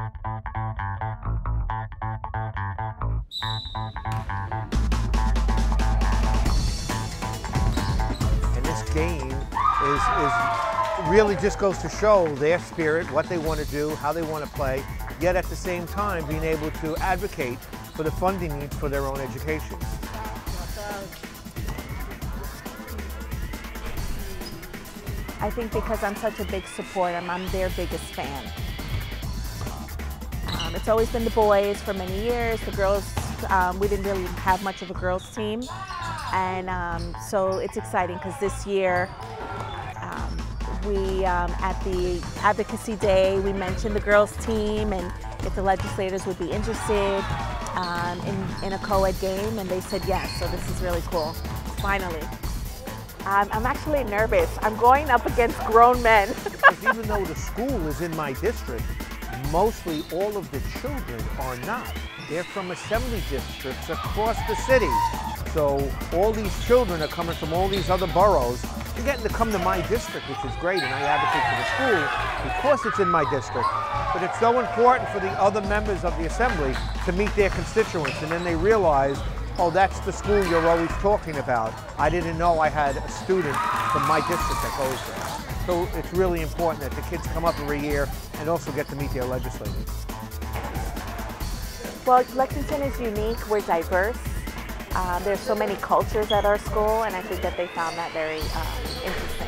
And this game is really just goes to show their spirit, what they want to do, how they want to play, yet at the same time being able to advocate for the funding needs for their own education. I think because I'm such a big supporter, I'm their biggest fan. It's always been the boys for many years. The girls, we didn't really have much of a girls team. And so it's exciting because this year, we, at the Advocacy Day, we mentioned the girls team and if the legislators would be interested in a co-ed game, and they said yes, so this is really cool, finally. I'm actually nervous. I'm going up against grown men. Because even though the school is in my district, mostly all of the children are not. They're from assembly districts across the city. So all these children are coming from all these other boroughs. They're getting to come to my district, which is great, and I advocate for the school because it's in my district. But it's so important for the other members of the assembly to meet their constituents, and then they realize, oh, that's the school you're always talking about. I didn't know I had a student from my district that goes there. So it's really important that the kids come up every year and also get to meet their legislators. Well, Lexington is unique. We're diverse. There's so many cultures at our school, and I think that they found that very interesting.